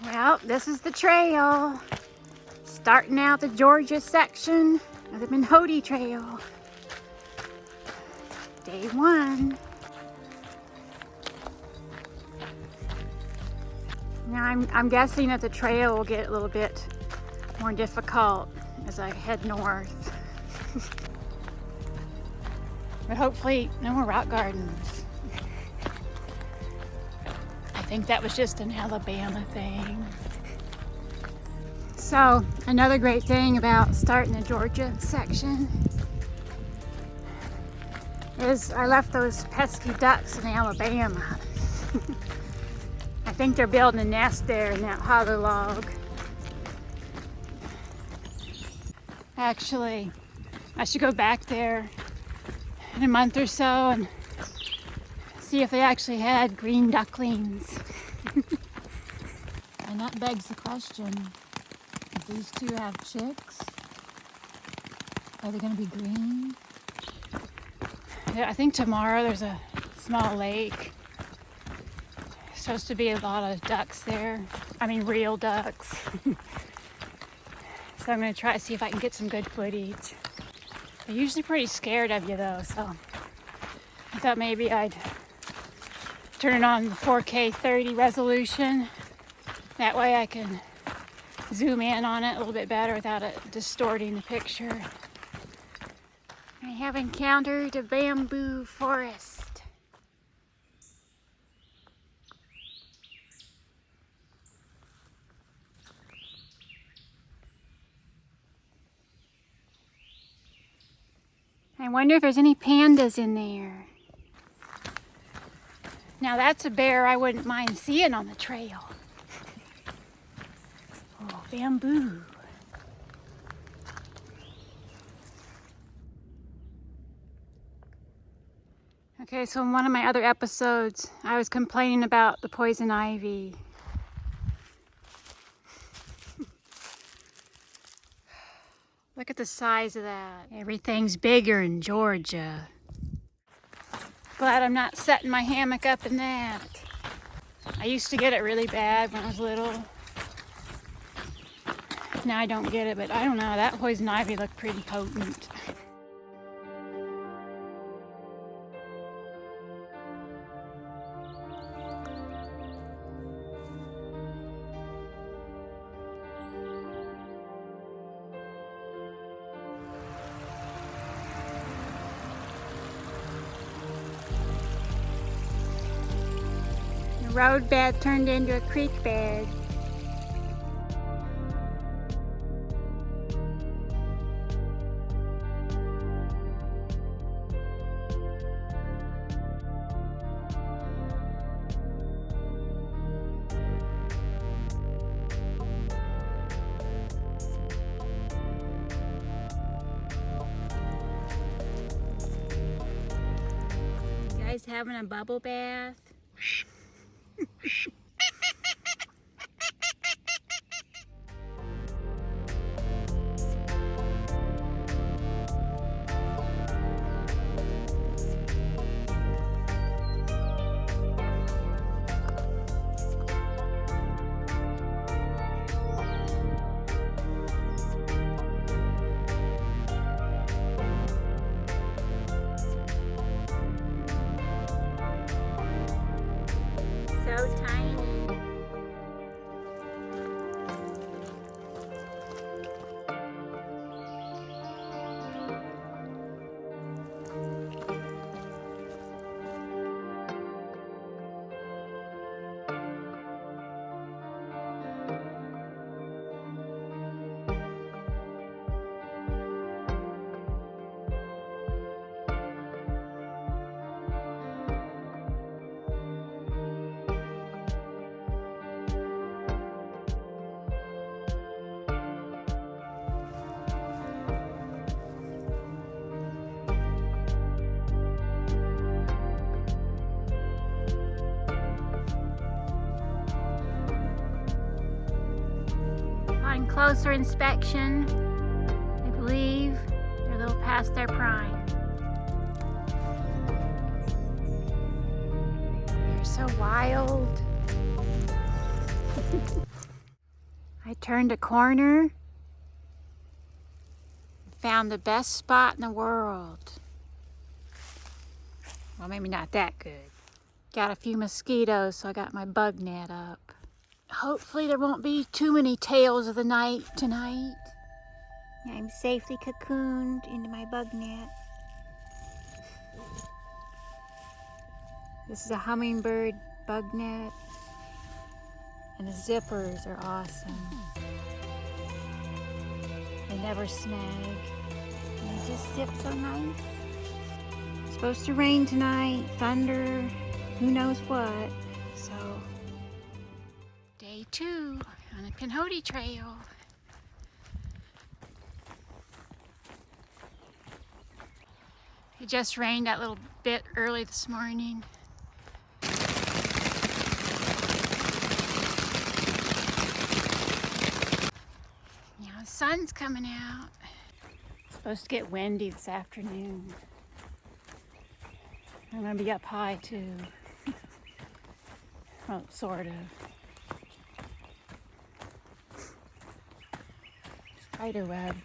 Well, this is the trail. Starting out the Georgia section of the Pinhoti Trail. Day 1. Now I'm guessing that the trail will get a little bit more difficult as I head north. But hopefully no more rock gardens. I think that was just an Alabama thing. So another great thing about starting the Georgia section is I left those pesky ducks in Alabama. I think they're building a nest there in that hollow log. Actually, I should go back there in a month or so and see if they actually had green ducklings. And that begs the question, if these two have chicks, are they going to be green? Yeah, I think tomorrow there's a small lake. Supposed to be a lot of ducks there. I mean real ducks. So I'm going to try to see if I can get some good footage. They're usually pretty scared of you though, so I thought maybe I'd turn it on the 4K 30 resolution. That way I can zoom in on it a little bit better without it distorting the picture. I have encountered a bamboo forest. I wonder if there's any pandas in there. Now that's a bear I wouldn't mind seeing on the trail. Oh, bamboo. Okay, so in one of my other episodes, I was complaining about the poison ivy. Look at the size of that. Everything's bigger in Georgia. Glad I'm not setting my hammock up in that. I used to get it really bad when I was little. Now I don't get it, but I don't know. That poison ivy looked pretty potent. The road bed turned into a creek bed. You guys having a bubble bath? So tiny. On closer inspection, I believe they're a little past their prime. They're so wild. I turned a corner, found the best spot in the world. Well, maybe not that good. Got a few mosquitoes, so I got my bug net up. Hopefully there won't be too many tales of the night tonight. I'm safely cocooned into my bug net. This is a hummingbird bug net, and the zippers are awesome. They never snag, and they just zip so nice. It's supposed to rain tonight, thunder, who knows what. So, day 2 on the Pinhoti Trail. It just rained that little bit early this morning. Now the sun's coming out. It's supposed to get windy this afternoon. I'm gonna be up high too. Well, sort of. Spider web.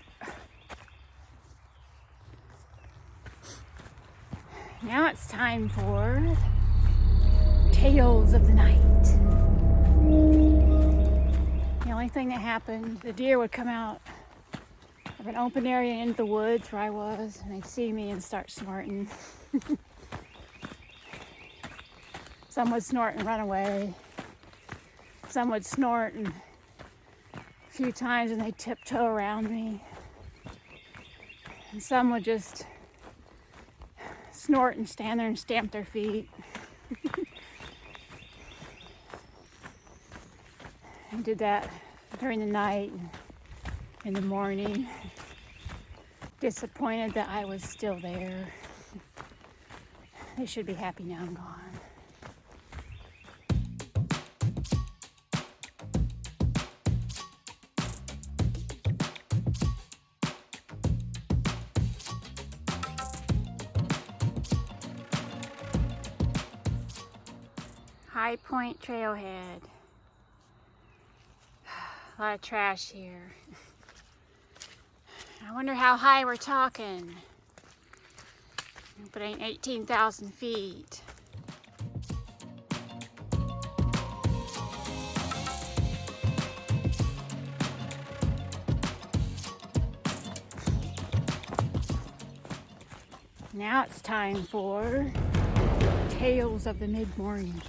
Now it's time for Tales of the Night. The only thing that happened, the deer would come out of an open area into the woods where I was, and they'd see me and start snorting. Some would snort and run away. Some would snort and a few times and they'd tiptoe around me. And some would just snort and stand there and stamp their feet. I did that during the night and in the morning. Disappointed that I was still there. They should be happy now I'm gone. High Point Trailhead. A lot of trash here. I wonder how high we're talking. But it ain't 18,000 feet. Now it's time for Tales of the Mid-Morning.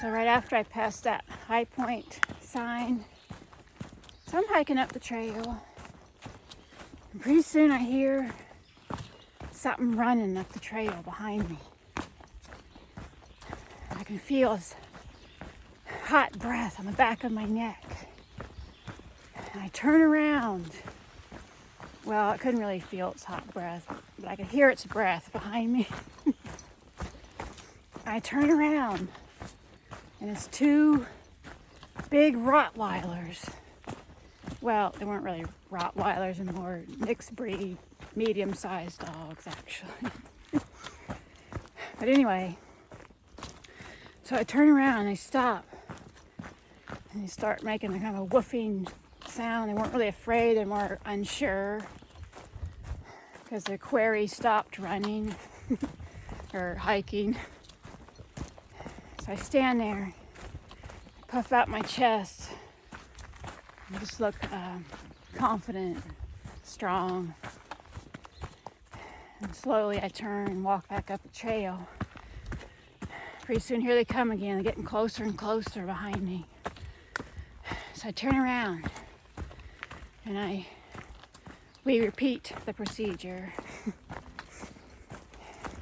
So right after I passed that High Point sign, so I'm hiking up the trail, and pretty soon I hear something running up the trail behind me. I can feel his hot breath on the back of my neck. And I turn around. Well, I couldn't really feel its hot breath, but I could hear its breath behind me. I turn around, and it's 2 big Rottweilers. Well, they weren't really Rottweilers, and more mixed breed, medium-sized dogs, actually. But anyway, so I turn around and they stop. And they start making a kind of a woofing sound. They weren't really afraid, they're more unsure. Because their quarry stopped running or hiking. So I stand there, puff out my chest, and just look confident, strong. And slowly I turn and walk back up the trail. Pretty soon here they come again. They're getting closer and closer behind me. So I turn around and we repeat the procedure.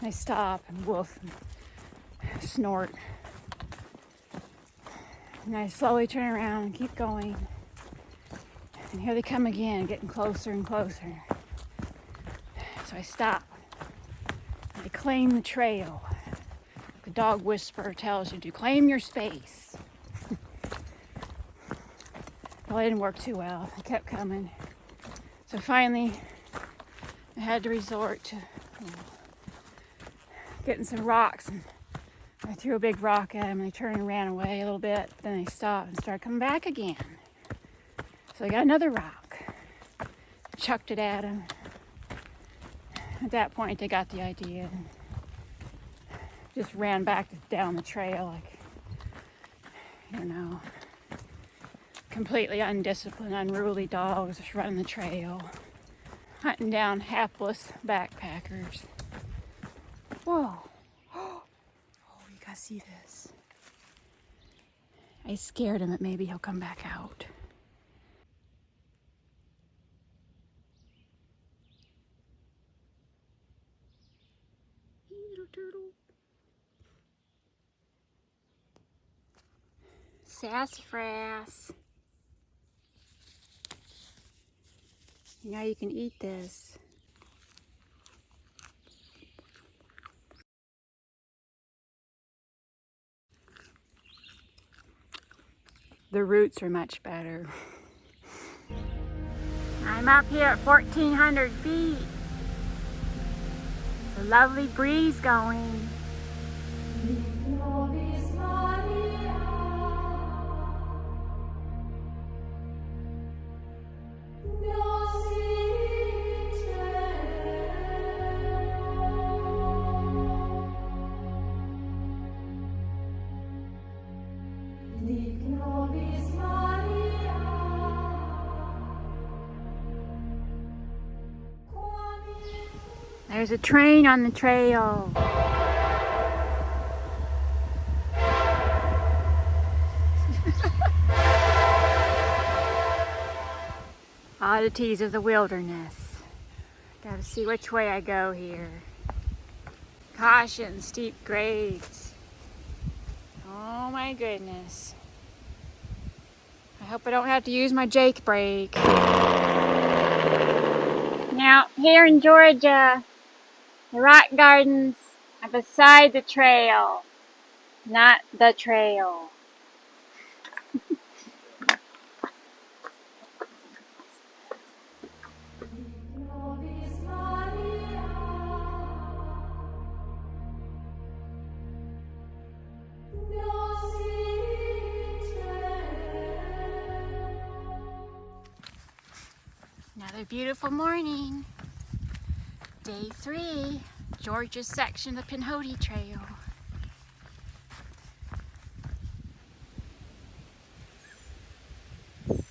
They stop and woof and snort. And I slowly turn around and keep going. And here they come again, getting closer and closer. So I stop. I claim the trail. The dog whisperer tells you to claim your space. Well, it didn't work too well. I kept coming. So finally, I had to resort to getting some rocks and I threw a big rock at them and they turned and ran away a little bit. But then they stopped and started coming back again. So I got another rock, chucked it at them. At that point, they got the idea and just ran back down the trail like, you know, completely undisciplined, unruly dogs just running the trail, hunting down hapless backpackers. Whoa. Oh, you gotta see this. I scared him, but maybe he'll come back out. Hey, little turtle. Sassafras. Now you can eat this. The roots are much better. I'm up here at 1,400 feet. A lovely breeze going. There's a train on the trail. Oddities of the wilderness. Gotta see which way I go here. Caution, steep grades. Oh my goodness. I hope I don't have to use my Jake brake. Now, here in Georgia, the rock gardens are beside the trail, not the trail. Another beautiful morning. Day 3, Georgia's section of the Pinhoti Trail. There's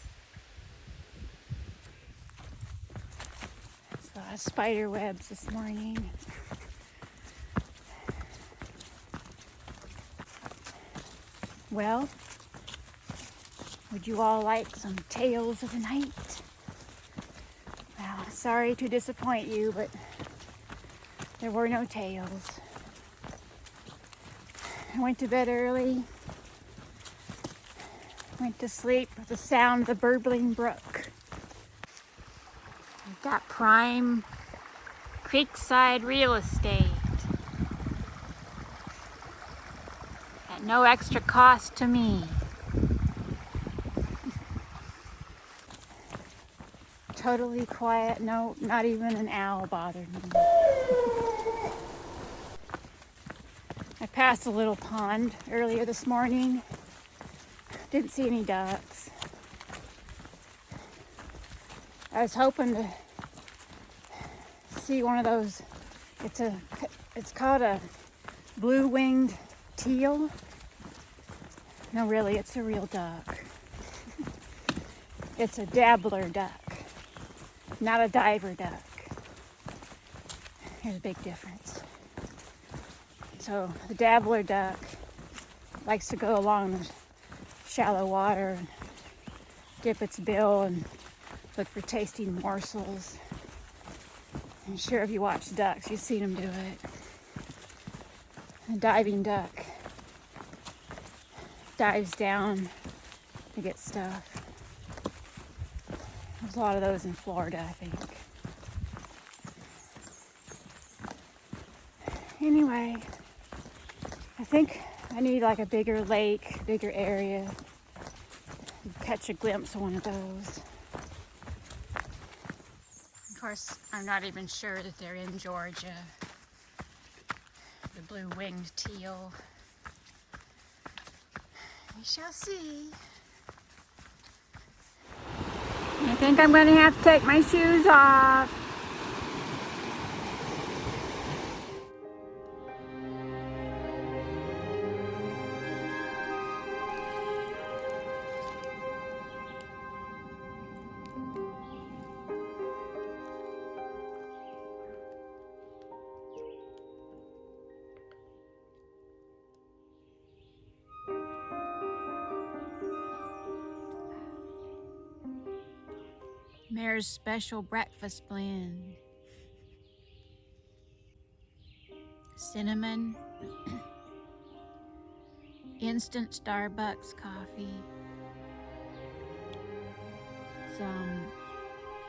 a lot of spider webs this morning. Well, would you all like some tales of the night? Well, sorry to disappoint you, but there were no tales. I went to bed early. Went to sleep with the sound of the burbling brook. I've got prime creekside real estate at no extra cost to me. Totally quiet, no, not even an owl bothered me. I passed a little pond earlier this morning. Didn't see any ducks. I was hoping to see one of those. It's called a blue-winged teal. No, really, it's a real duck. It's a dabbler duck, not a diver duck. There's a big difference. So the dabbler duck likes to go along the shallow water and dip its bill and look for tasty morsels. I'm sure if you watch ducks, you've seen them do it. The diving duck dives down to get stuff. There's a lot of those in Florida, I think. Anyway, I think I need like a bigger lake, bigger area. Catch a glimpse of one of those. Of course, I'm not even sure that they're in Georgia. The blue-winged teal. We shall see. I think I'm going to have to take my shoes off. Mare's special breakfast blend. Cinnamon, instant Starbucks coffee, some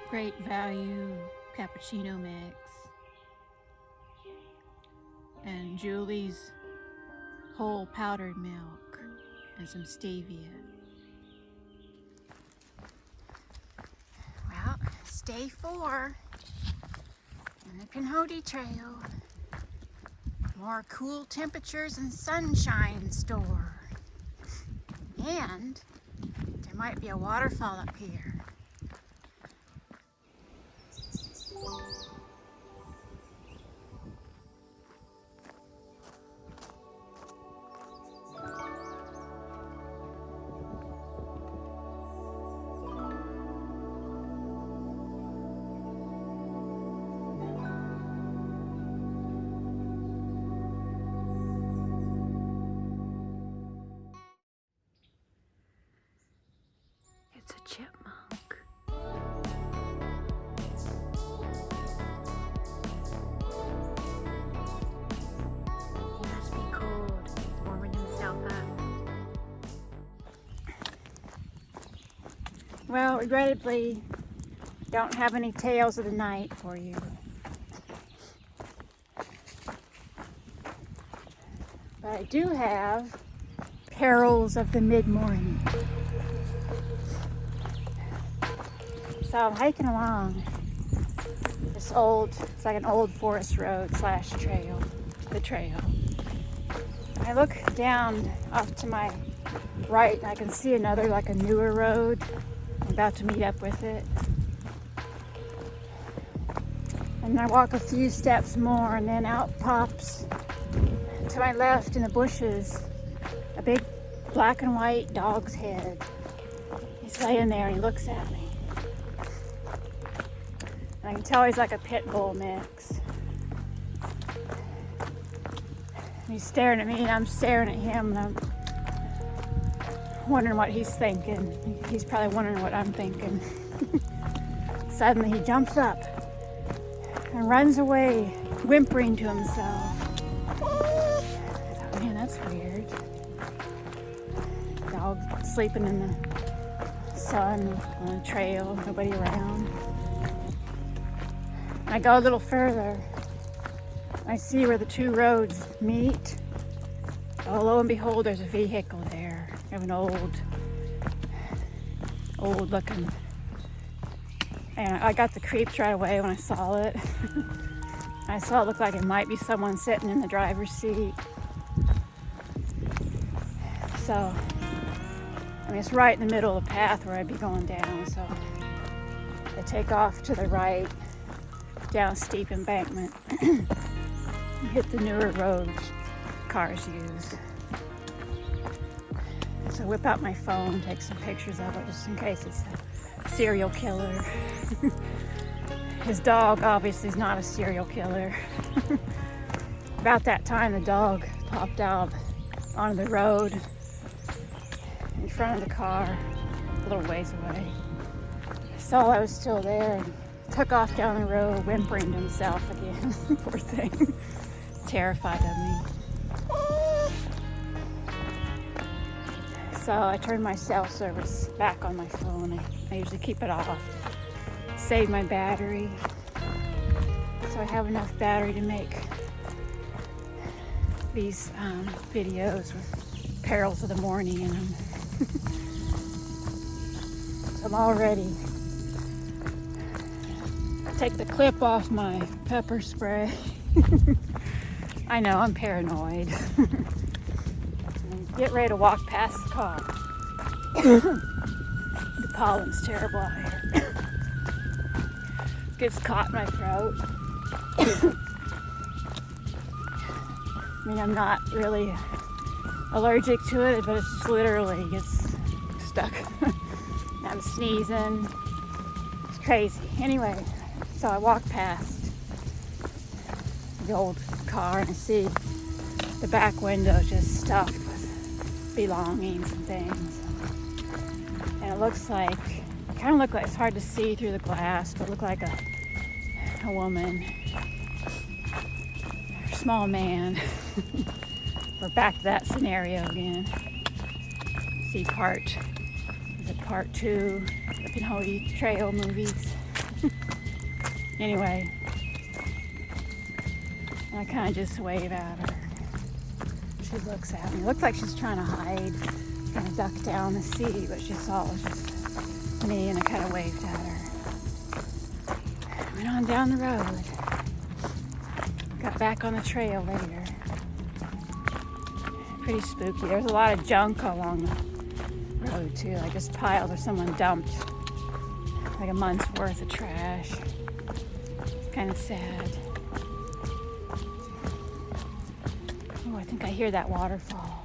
great value cappuccino mix, and Julie's whole powdered milk and some stevia. Well, it's day 4 in the Pinhoti Trail. More cool temperatures and sunshine in store. And there might be a waterfall up here. It's a chipmunk. He must be cold, warming himself up. Well, regrettably, don't have any tales of the night for you. But I do have perils of the mid-morning. So I'm hiking along this it's like an old forest road / trail, the trail. I look down off to my right and I can see another, like a newer road. I'm about to meet up with it. And I walk a few steps more and then out pops to my left in the bushes a big black and white dog's head. He's laying there and he looks at me. I can tell he's like a pit bull mix. And he's staring at me and I'm staring at him and I'm wondering what he's thinking. He's probably wondering what I'm thinking. Suddenly he jumps up and runs away, whimpering to himself. I thought, man, that's weird. Dog sleeping in the sun on a trail, nobody around. I go a little further. I see where the two roads meet. Oh, lo and behold, there's a vehicle there. I have an old looking. And I got the creeps right away when I saw it. I saw it look like it might be someone sitting in the driver's seat. So, I mean, it's right in the middle of the path where I'd be going down. So I take off to the right, down a steep embankment, and hit the newer roads cars use. So I whip out my phone, take some pictures of it just in case it's a serial killer. His dog obviously is not a serial killer. About that time the dog popped out onto the road in front of the car a little ways away. I saw I was still there and took off down the road, whimpering to himself again. Poor thing. He's terrified of me. So I turned my cell service back on my phone. I usually keep it off to save my battery. So I have enough battery to make these videos with perils of the morning in them. So I'm all ready. Take the clip off my pepper spray. I know, I'm paranoid. Get ready to walk past the car. The pollen's terrible out here. It gets caught in my throat. I mean, I'm not really allergic to it, but it's just literally gets stuck. I'm sneezing. It's crazy. Anyway, so I walk past the old car and I see the back window just stuffed with belongings and things. And it looks like, it kind of looks like, it's hard to see through the glass, but it looked like a woman or a small man. We're back to that scenario again. See part 2, the Pinhoti trail movies. Anyway, I kind of just wave at her. She looks at me. It looks like she's trying to hide, kind of duck down to see what she saw. It was just me, and I kind of waved at her. Went on down the road. Got back on the trail later. Pretty spooky. There's a lot of junk along the road too, like this pile that someone dumped like a month's worth of trash. It's kind of sad. Oh, I think I hear that waterfall.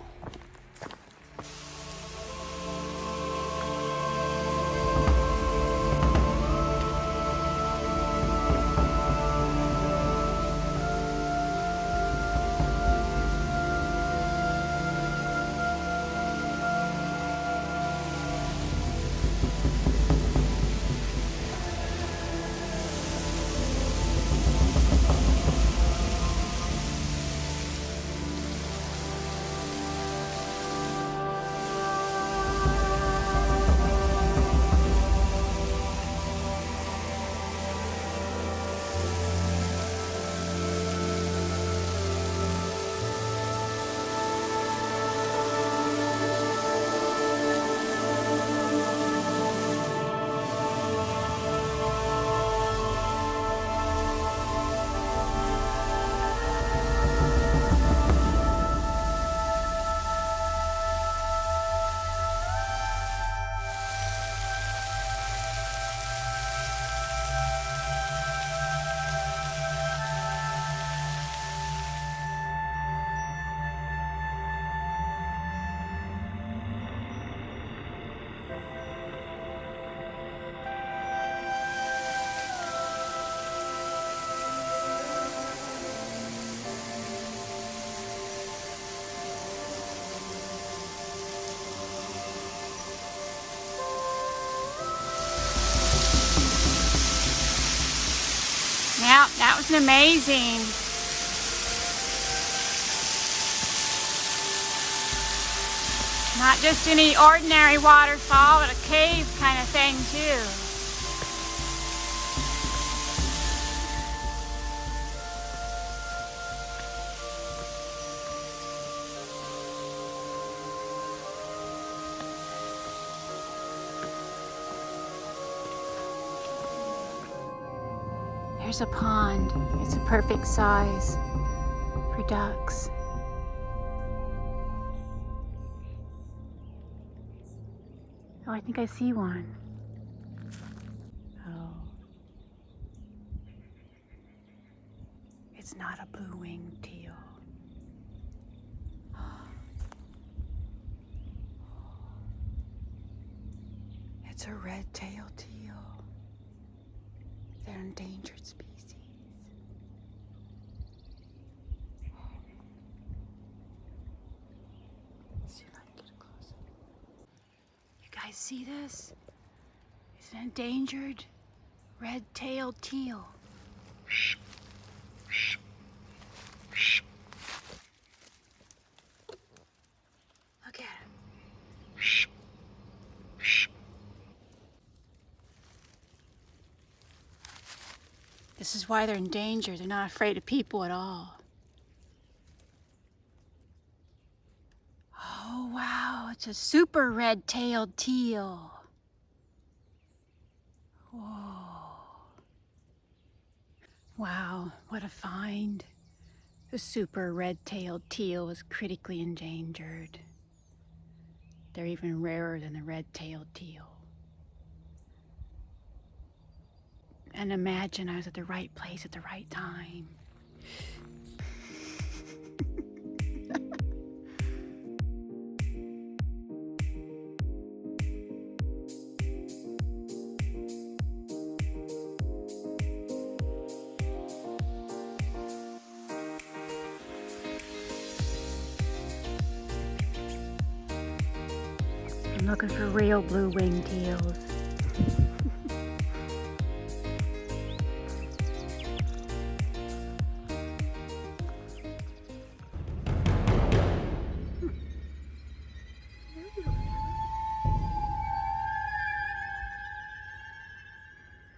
Yeah, that was amazing. Not just any ordinary waterfall, but a cave kind of thing too. There's a pond. It's a perfect size for ducks. Oh, I think I see one. Oh. It's not a blue-winged teal. It's a red-tailed teal. They're endangered species. Let's see if I can get a close up. You guys see this? It's an endangered red-tailed teal. Look at him. This is why they're endangered. They're not afraid of people at all. Oh, wow. It's a super red-tailed teal. Whoa. Wow, what a find. The super red-tailed teal was critically endangered. they're even rarer than the red-tailed teal. And imagine I was at the right place at the right time. I'm looking for real blue-winged teals.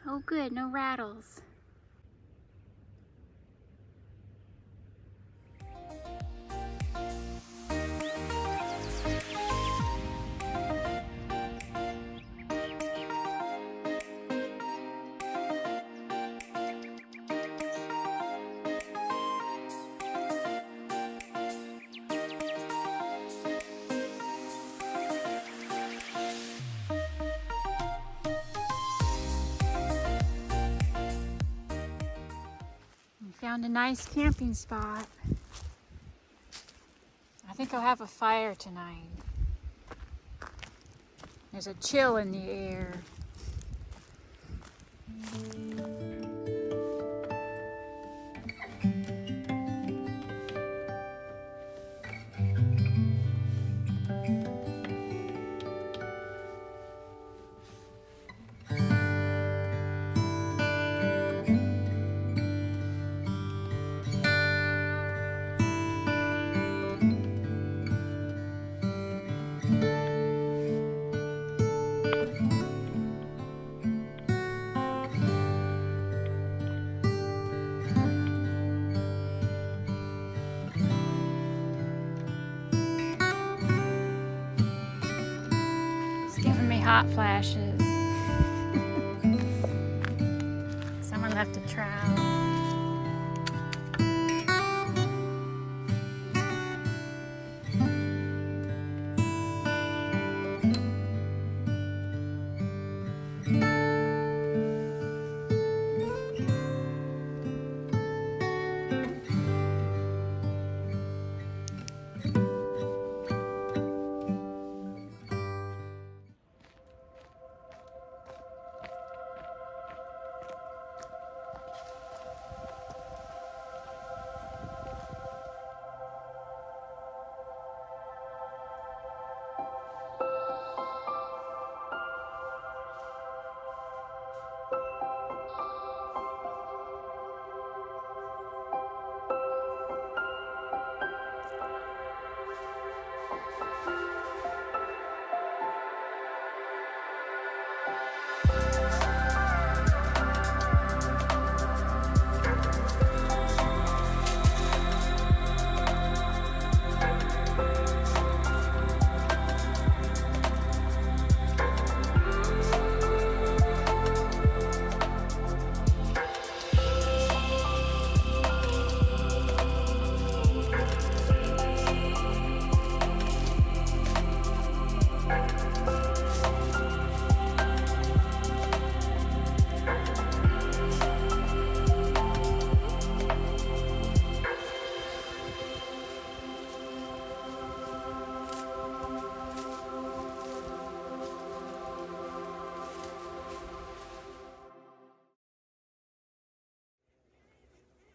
Oh good, no rattles. Found a nice camping spot. I think I'll have a fire tonight. There's a chill in the air. Giving me hot flashes. Someone left a trowel.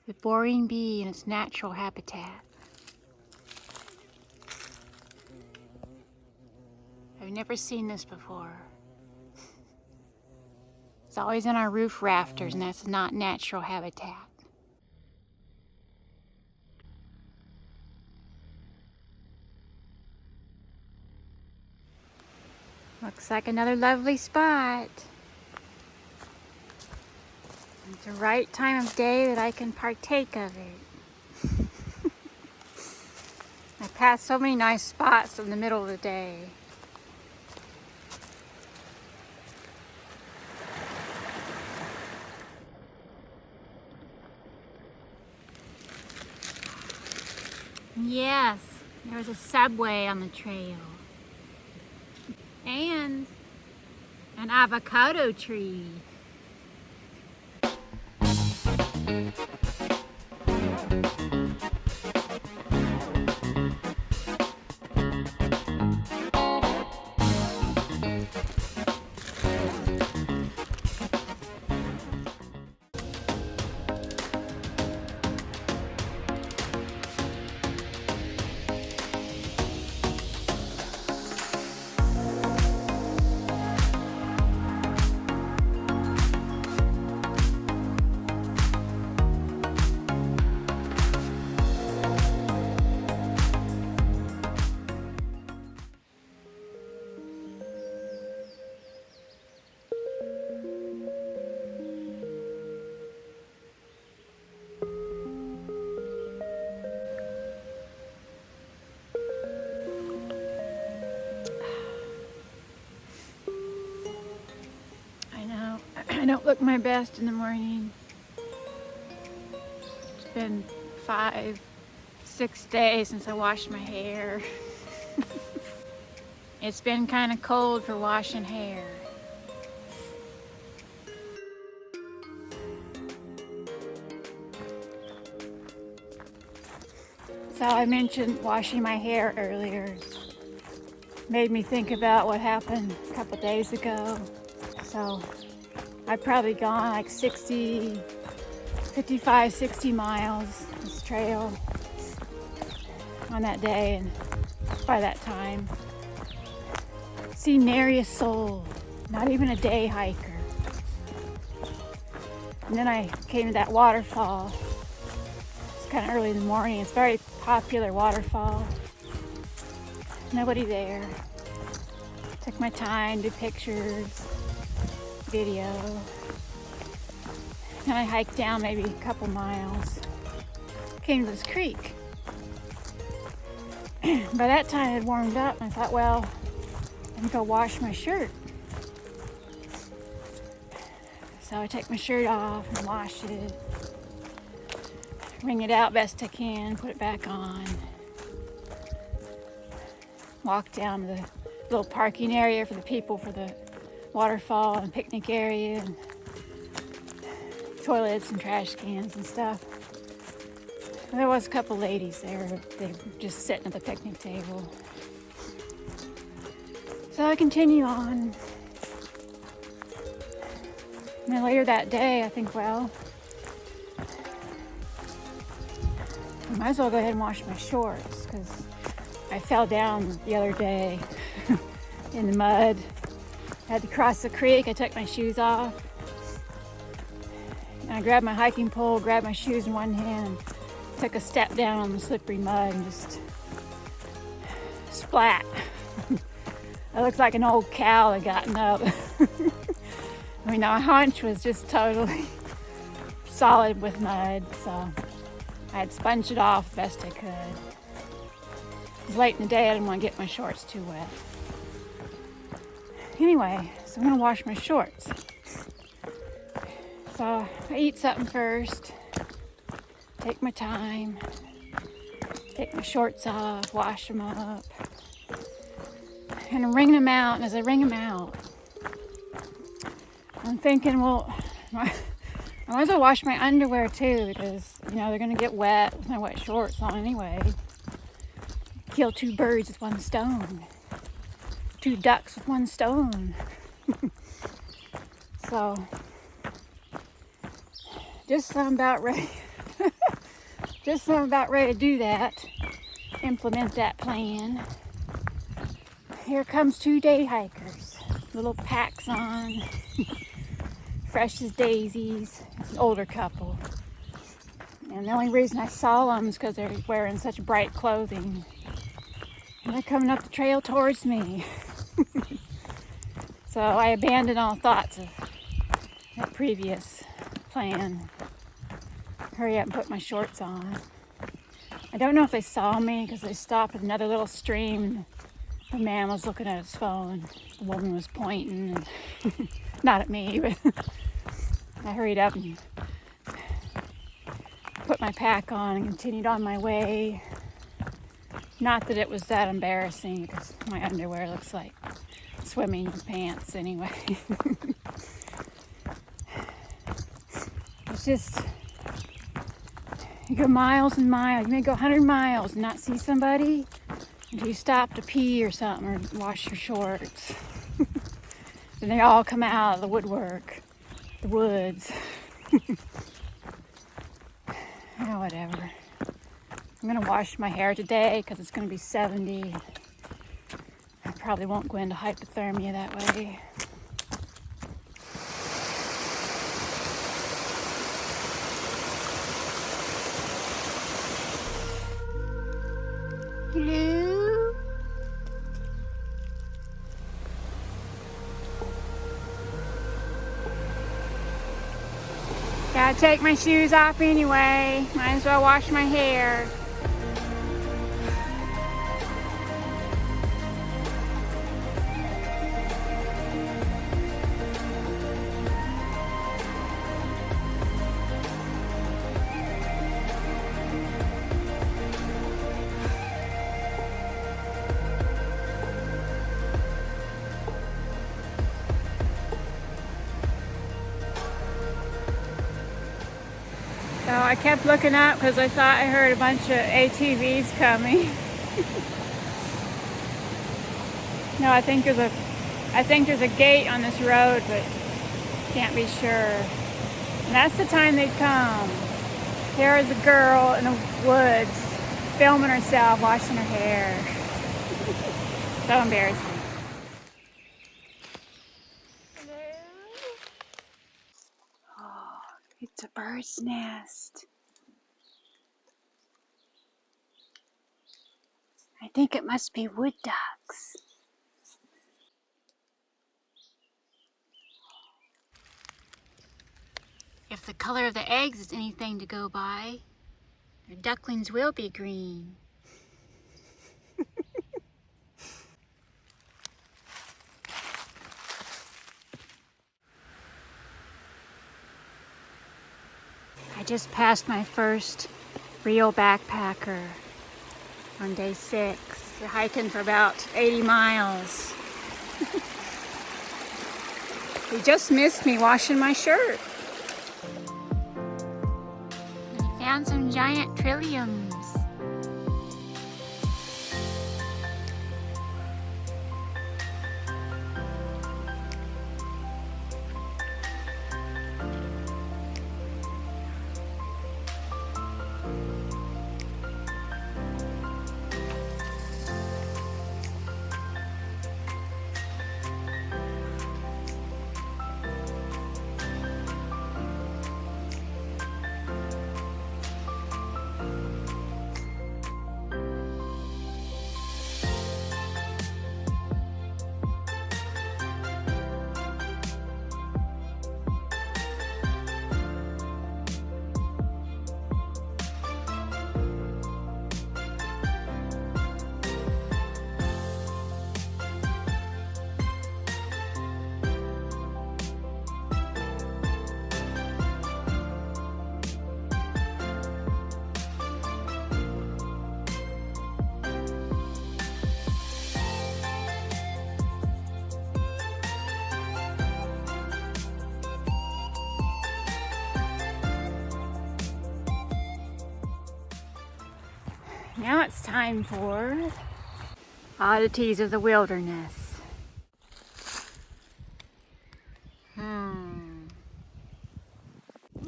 The boring bee in its natural habitat. I've never seen this before. It's always in our roof rafters, and that's not natural habitat. Looks like another lovely spot. It's the right time of day that I can partake of it. I pass so many nice spots in the middle of the day. Yes, there was a subway on the trail. and an avocado tree. I don't look my best in the morning. It's been 5, 6 days since I washed my hair. It's been kind of cold for washing hair. So I mentioned washing my hair earlier. Made me think about what happened a couple days ago. So I've probably gone like 55, 60 miles this trail on that day, and by that time, see nary a soul, not even a day hiker. And then I came to that waterfall. It's kind of early in the morning. It's a very popular waterfall. Nobody there. Took my time, did pictures, video. And I hiked down maybe a couple miles. Came to this creek. By that time I had warmed up, and I thought, well, I'm gonna go wash my shirt. So I take my shirt off and wash it. Wring it out best I can, put it back on. Walk down to the little parking area for the people for the waterfall and picnic area and toilets and trash cans and stuff. And there was a couple ladies there. They were just sitting at the picnic table. So I continue on. And then later that day, I think, well, I might as well go ahead and wash my shorts, because I fell down the other day in the mud. I had to cross the creek. I took my shoes off. And I grabbed my hiking pole, grabbed my shoes in one hand, and took a step down on the slippery mud and just splat. I looked like an old cow that gotten up. I mean, my haunch was just totally solid with mud, so I had sponged it off the best I could. It was late in the day. I didn't want to get my shorts too wet. Anyway, so I'm gonna wash my shorts. So I eat something first, take my time, take my shorts off, wash them up, and I'm wringing them out. And as I wring them out, I'm thinking, well, I might as well wash my underwear too, because, you know, they're gonna get wet with my wet shorts on anyway. Kill 2 birds with 1 stone. 2 ducks with 1 stone. So, just so I'm about ready. Just so I'm about ready to do that. Implement that plan. Here comes 2 day hikers. Little packs on. Fresh as daisies. It's an older couple. And the only reason I saw them is because they're wearing such bright clothing. And they're coming up the trail towards me. So I abandoned all thoughts of that previous plan. Hurry up and put my shorts on. I don't know if they saw me because they stopped at another little stream. The man was looking at his phone. The woman was pointing, and not at me, but I hurried up and put my pack on and continued on my way. Not that it was that embarrassing, because my underwear looks like it's swimming pants anyway. It's just, you go miles and miles. You may go 100 miles and not see somebody until you stop to pee or something or wash your shorts. And they all come out of the woodwork, the woods. Oh, whatever. I'm gonna wash my hair today because it's gonna be 70. I probably won't go into hypothermia that way. Hello? Gotta take my shoes off anyway. Might as well wash my hair. So I kept looking up because I thought I heard a bunch of ATVs coming. No, I think there's a gate on this road, but can't be sure. And that's the time they come. There is a girl in the woods filming herself, washing her hair. So embarrassing. It's a bird's nest. I think it must be wood ducks. If the color of the eggs is anything to go by, their ducklings will be green. I just passed my first real backpacker on day 6. We're hiking for about 80 miles. He just missed me washing my shirt. I found some giant trilliums. Now it's time for oddities of the wilderness.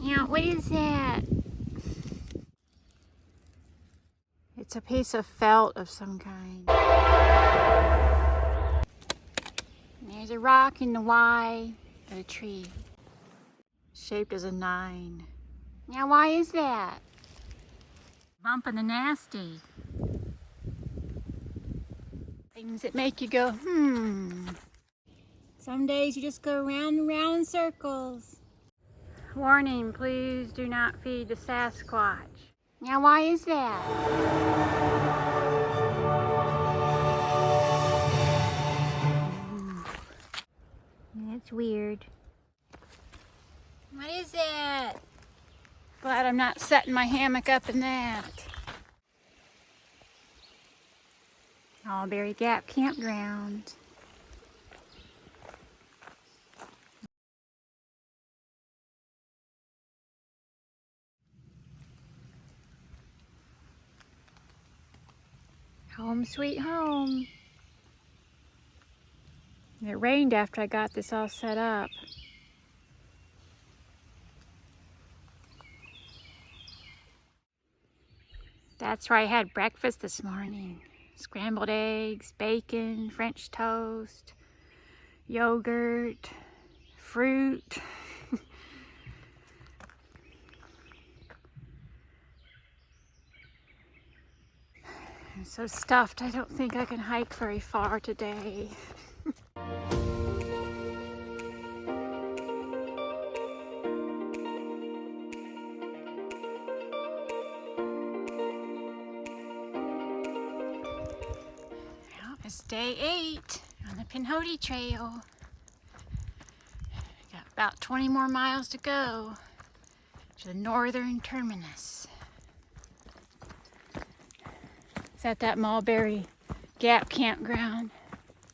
Yeah, what is that? It's a piece of felt of some kind. There's a rock in the Y of a tree, shaped as a 9. Now, why is that? Bumping the nasty. Things that make you go, Some days you just go round and round in circles. Warning, please do not feed the Sasquatch. Now, why is that? That's weird. What is that? Glad I'm not setting my hammock up in that. Allberry Gap Campground. Home sweet home. It rained after I got this all set up. That's where I had breakfast this morning. Scrambled eggs, bacon, French toast, yogurt, fruit. I'm so stuffed, I don't think I can hike very far today. It's day 8 on the Pinhoti trail. Got about 20 more miles to go to the northern terminus. It's at that Mulberry Gap campground.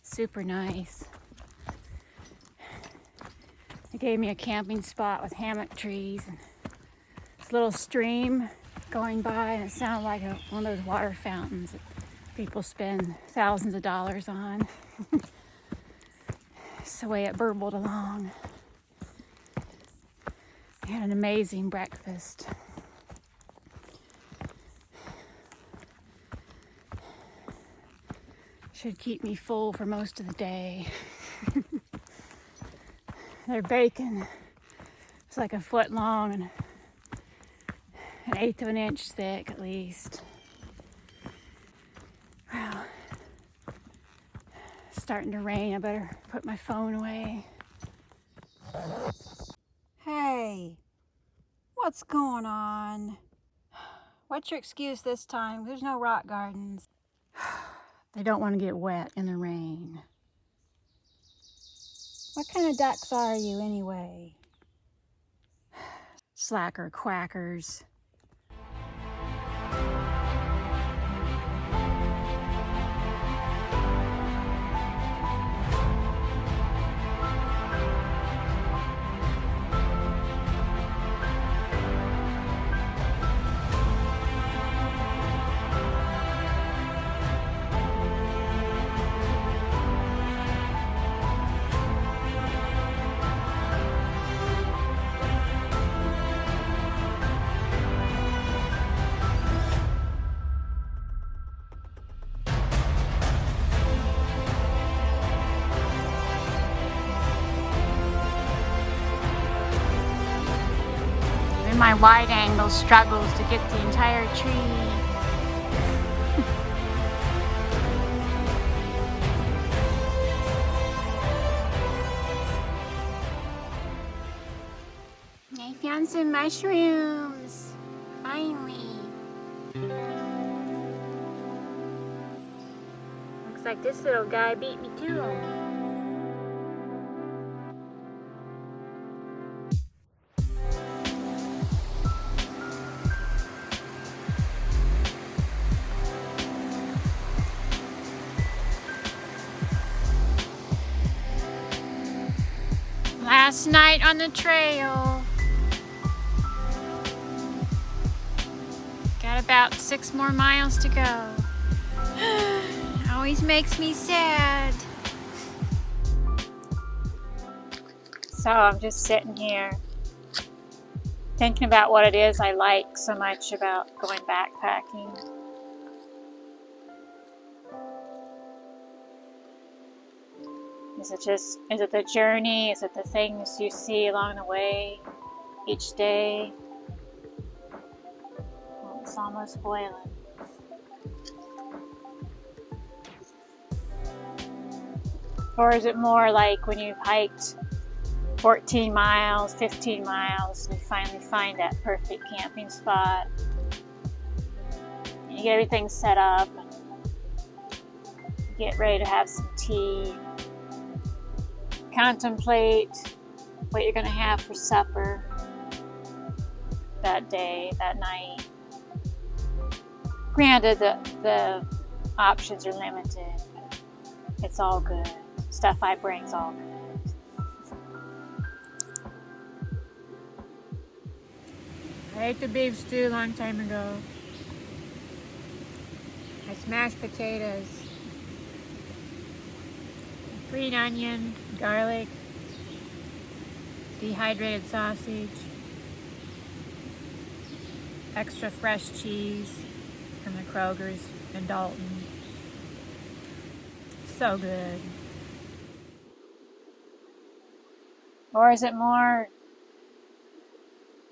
Super nice. They gave me a camping spot with hammock trees and this little stream going by, and it sounded like one of those water fountains that people spend thousands of dollars on. It's the way it burbled along. We had an amazing breakfast. Should keep me full for most of the day. Their bacon is like a foot long and 1/8 of an inch thick at least. Wow. It's starting to rain. I better put my phone away. Hey, what's going on? What's your excuse this time? There's no rock gardens. They don't want to get wet in the rain. What kind of ducks are you anyway? Slacker quackers. My wide angle struggles to get the entire tree. I found some mushrooms, finally. Looks like this little guy beat me to him. Last night on the trail. Got about 6 more miles to go. Always makes me sad. So I'm just sitting here thinking about what it is I like so much about going backpacking. Is it the journey? Is it the things you see along the way each day? Oh, it's almost boiling. Or is it more like when you've hiked 14 miles, 15 miles, and you finally find that perfect camping spot? And you get everything set up, and you get ready to have some tea. Contemplate what you're going to have for supper that day, that night. Granted, the options are limited, but it's all good. Stuff I bring's all good. I ate the beef stew a long time ago. I It's mashed potatoes, green onion, garlic, dehydrated sausage, extra fresh cheese from the Kroger's in Dalton. So good. Or is it more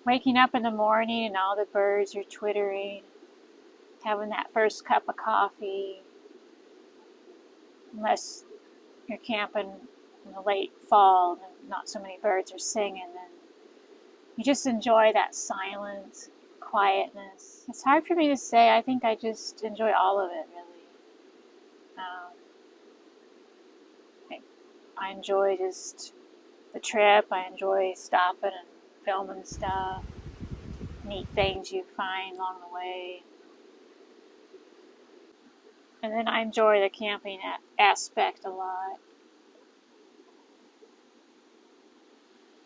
waking up in the morning and all the birds are twittering, having that first cup of coffee, unless you're camping in the late fall and not so many birds are singing, and you just enjoy that silence, quietness. It's hard for me to say. I think I just enjoy all of it, really. I enjoy just the trip. I enjoy stopping and filming stuff, neat things you find along the way. And then I enjoy the camping aspect a lot.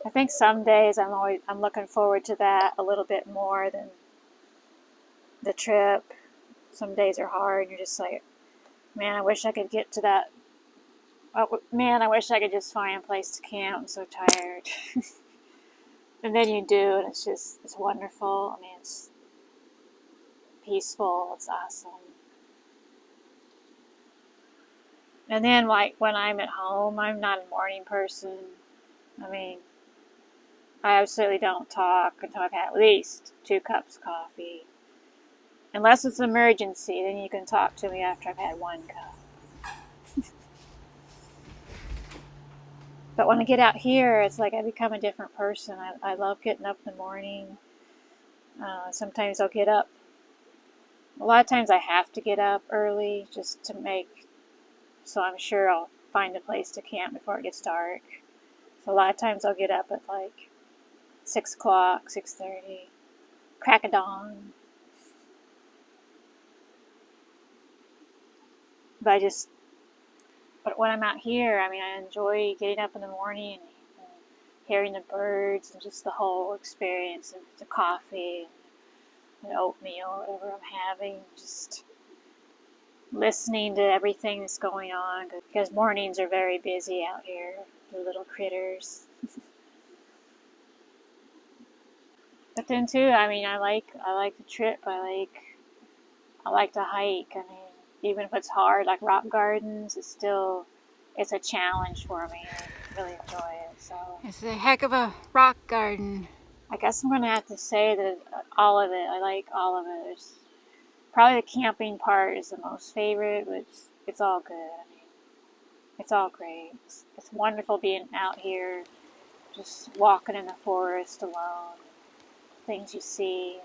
I think some days I'm looking forward to that a little bit more than the trip. Some days are hard and you're just like, man, I wish I could get to that. Oh, man, I wish I could just find a place to camp. I'm so tired. And then you do, and it's wonderful. I mean, it's peaceful. It's awesome. And then, like, when I'm at home, I'm not a morning person. I mean, I absolutely don't talk until I've had at least 2 cups of coffee. Unless it's an emergency, then you can talk to me after I've had 1 cup. But when I get out here, it's like I become a different person. I love getting up in the morning. Sometimes I'll get up. A lot of times I have to get up early just to so I'm sure I'll find a place to camp before it gets dark. So a lot of times I'll get up at like 6 o'clock, 6:30, crack of dawn. But when I'm out here, I mean, I enjoy getting up in the morning and hearing the birds and just the whole experience of the coffee and oatmeal, whatever I'm having, just listening to everything that's going on, because mornings are very busy out here, the little critters. But then too, I mean, I like the trip. I like to hike. I mean, even if it's hard, like rock gardens, it's a challenge for me. I really enjoy it. So it's a heck of a rock garden. I guess I'm gonna have to say that all of it. I like all of it. Probably the camping part is the most favorite, but it's all good. I mean, it's all great. It's wonderful being out here, just walking in the forest alone. Things you see.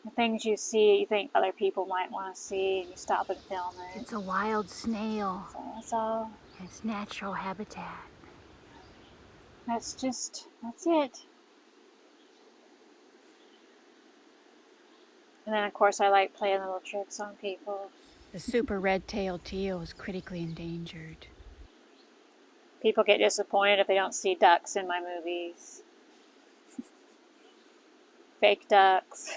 The things you see, you think other people might want to see, and you stop and film it. It's a wild snail. So that's all. It's natural habitat. That's it. And then, of course, I like playing little tricks on people. The super red-tailed teal is critically endangered. People get disappointed if they don't see ducks in my movies. Fake ducks.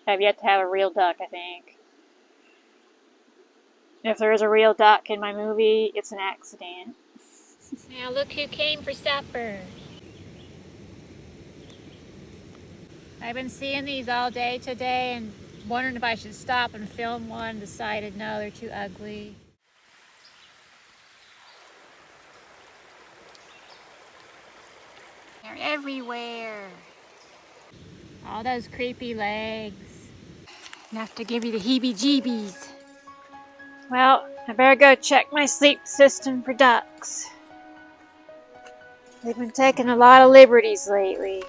I've yet to have a real duck, I think. If there is a real duck in my movie, it's an accident. Now look who came for supper. I've been seeing these all day today and wondering if I should stop and film one. Decided no, they're too ugly. They're everywhere. All those creepy legs. Enough to give you the heebie-jeebies. Well, I better go check my sleep system for ducks. They've been taking a lot of liberties lately.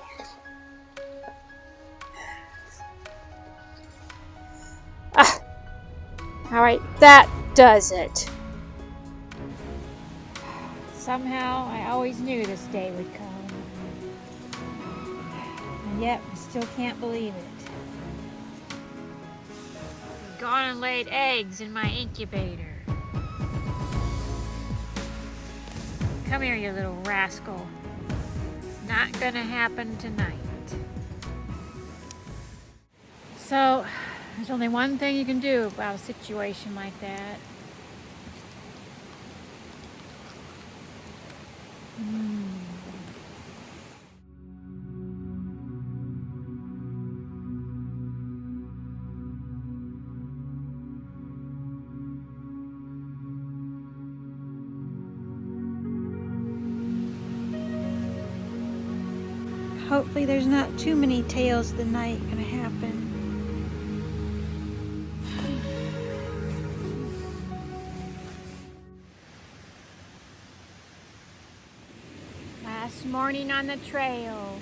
Alright, that does it. Somehow, I always knew this day would come. And yet, I still can't believe it. I've gone and laid eggs in my incubator. Come here, you little rascal. It's not gonna happen tonight. So, There's only one thing you can do about a situation like that. Hopefully there's not too many tails of the night gonna happen. Last morning on the trail.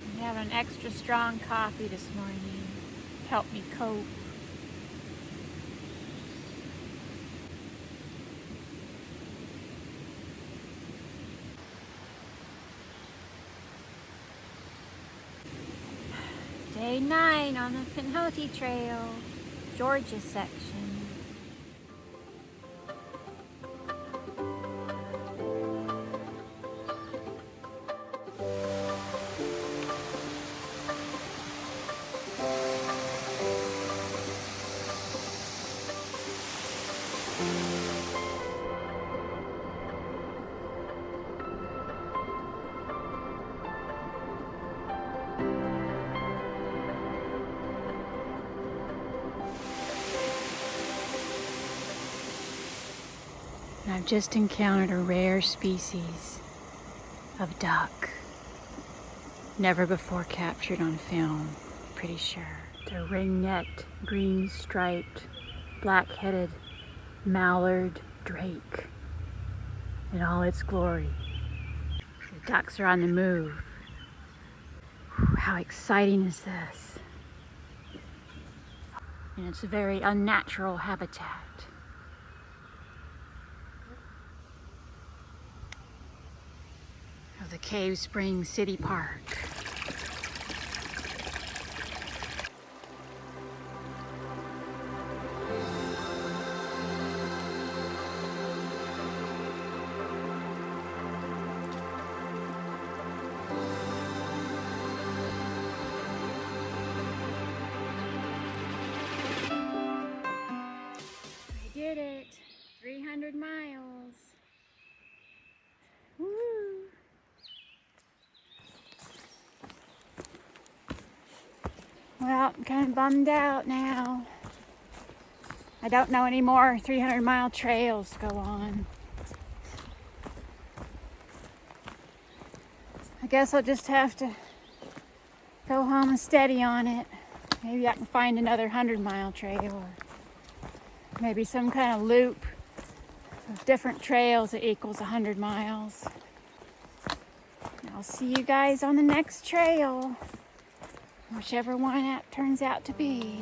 I'm having an extra strong coffee this morning. Help me cope. Day 9 on the Pinhoti Trail, Georgia section. I've just encountered a rare species of duck. Never before captured on film, pretty sure. The ring-necked, green-striped, black-headed mallard drake in all its glory. The ducks are on the move. Whew, how exciting is this? And it's a very unnatural habitat. Of the Cave Springs City Park. I did it! 300 miles. Woo! Well, I'm kind of bummed out now. I don't know any more 300-mile trails to go on. I guess I'll just have to go home and steady on it. Maybe I can find another 100-mile trail, or maybe some kind of loop of different trails that equals 100 miles. And I'll see you guys on the next trail, whichever one that turns out to be.